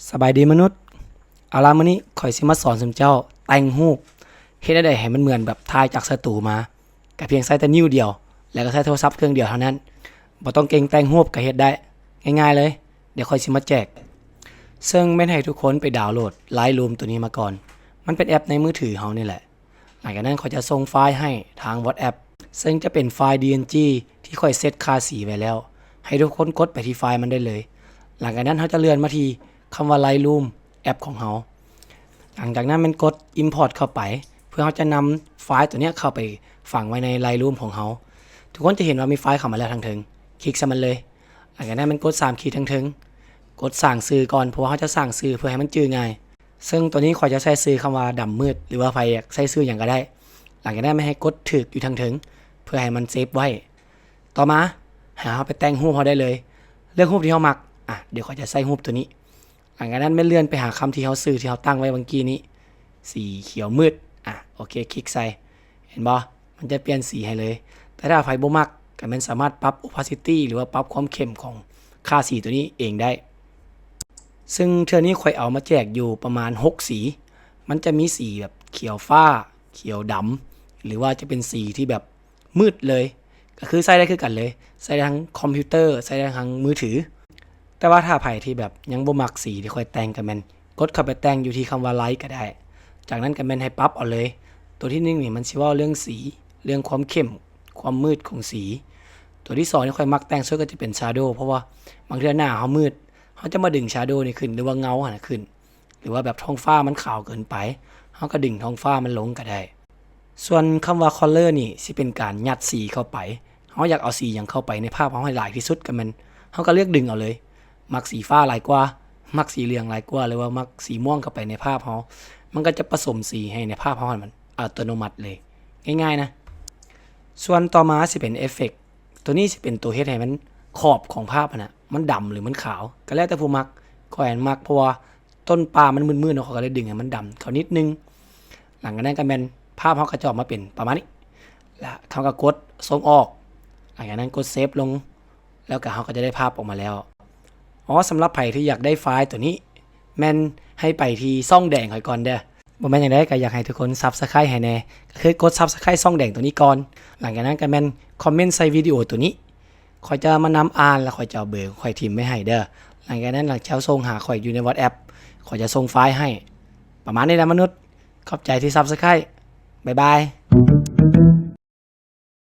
สบายดีมนุษย์เอาล่ะมื้อนี้ข่อยสิมาสอนซุมเจ้าแต่งรูปเฮ็ดได้ให้มันเหมือนแบบถ่ายจากสตูมาก็เพียงใช้แต่นิ้วเดียวแล้วก็ใช้โทรศัพท์เครื่องเดียวเท่านั้นบ่ต้องเก่งแต่งรูปก็เฮ็ดได้ง่ายๆเลยเดี๋ยวข่อยสิมาแจกซึ่งแม่นให้ทุกคนไปดาวน์โหลด Lightroom ตัวนี้มาก่อนมันเป็นแอปในมือถือเฮานี่แหละหลังจากนั้นข่อยจะส่งไฟล์ให้ทาง WhatsApp ซึ่งจะเป็นไฟล์ DNG ที่ข่อยเซตค่าสีไว้แล้วให้ทุกคนกดไปที่ไฟล์มันได้เลยหลังจากนั้นเฮาจะเลื่อนมาที่คำว่า Lightroom แอปของเฮาหลังจากนั้นมันกด Import เข้าไปเพื่อเราจะนำไฟล์ตัวนี้เข้าไปฝังไว้ใน Lightroom ของเฮาทุกคนจะเห็นว่ามีไฟล์เข้ามาแล้วทางถึงคลิกซะมันเลยหลังจากนั้นมันกด3ขีดทางถึงกดสั่งซื้อก่อนเพราะว่าเขาจะสั่งซื้อเพื่อให้มันจื้อง่ายซึ่งตัวนี้ขอจะใช้ซื้อคำว่าดำมืดหรือว่าไฟใช้ซื้ออย่างก็ได้หลังจากนั้นไม่ให้กดถึกอยู่ทางถึงเพื่อให้มันเซฟไว้ต่อมาหาเอาไปแต่งรูปเขาได้เลยเลือกรูปที่เขามักเดี๋ยวเขาจะใส่รูปตัวนี้หลังจากนั้นไม่เลื่อนไปหาคำที่เขาซื้อที่เขาตั้งไว้เมื่อกี้นี้สีเขียวมืดโอเคคลิกใส่เห็นบ่มันจะเปลี่ยนสีให้เลยแต่ถ้าไฟบ่มักก็มันสามารถปรับ opacity หรือว่าปรับความเข้มของค่าสีตัวนี้เองได้ซึ่งเทื่อนี้ค่อยเอามาแจกอยู่ประมาณ6สีมันจะมีสีแบบเขียวฟ้าเขียวดำหรือว่าจะเป็นสีที่แบบมืดเลยก็คือใส่ได้คือกันเลยใส่ได้ทั้งคอมพิวเตอร์ใส่ได้ทั้งมือถือแต่ว่าถ้าไผที่แบบยังบ่มักสีที่ค่อยแต่งก็แม่นกดเข้าไปแต่งอยู่ที่คำว่าไลท์ก็ได้จากนั้นก็แม่นให้ปรับเอาเลยตัวที่1นี่มันสิเว้าเรื่องสีเรื่องความเข้มความมืดของสีตัวที่2นี่ค่อยมักแต่งสุดก็จะเป็น Shadow เพราะว่าบางเทื่อหน้าเฮามืดเฮาจะมาดึง Shadow นี่ขึ้นหรือว่าเงาขึ้นหรือว่าแบบท้องฟ้ามันขาวเกินไปเฮาก็ดึงท้องฟ้ามันลงก็ได้ส่วนคำว่า Color นี่สิเป็นการยัดสีเข้าไปเฮาอยากเอาสีหยังเข้าไปในภาพเฮาให้หลายที่สุดก็แม่นเฮาก็เลือกดึงเอาเลยมักสีฟ้าหลายกว่ามักสีเหลืองหลายกว่าหรือว่ามักสีม่วงเข้าไปในภาพเฮามันก็จะผสมสีให้ในภาพเฮามันอัตโนมัติเลยง่ายๆนะส่วนต่อมาสิเป็นเอฟเฟกต์ตัวนี้สิเป็นตัวเฮ็ดให้มันขอบของภาพมันดำหรือมันขาวก็แล้วแต่ผู้มักก็แอนมักเพราะว่าต้นปลามันมืดๆเนาะเขาก็เลยดึงให้มันดำเขานิดนึงหลังจากนั้นก็แม่นภาพเฮาก็จะออกมาเป็นประมาณนี้แล้วเขาก็กดส่งออกหลังจากนั้นกดเซฟลงแล้วก็เฮาก็จะได้ภาพออกมาแล้วสำหรับไผที่อยากได้ไฟล์ตัวนี้แม่นให้ไปที่ช่องแดงก่อนเด้อบ่แม่นอย่างใดก็อยากให้ทุกคน Subscribe ให้แน่ก็คือกด Subscribe ช่องแดงตัวนี้ก่อนหลังจากนั้นก็แม่นคอมเมนต์ใส่วิดีโอตัวนี้ข่อยจะมานำอ่านแล้วข่อยจะเอาเบอร์ข่อยทิมไว้ให้เด้อหลังจากนั้นหลังเช้าส่งหาข่อยอยู่ใน WhatsApp ข่อยจะส่งไฟล์ให้ประมาณนี้แหละมนุษย์ขอบใจที่ Subscribe บ๊ายบาย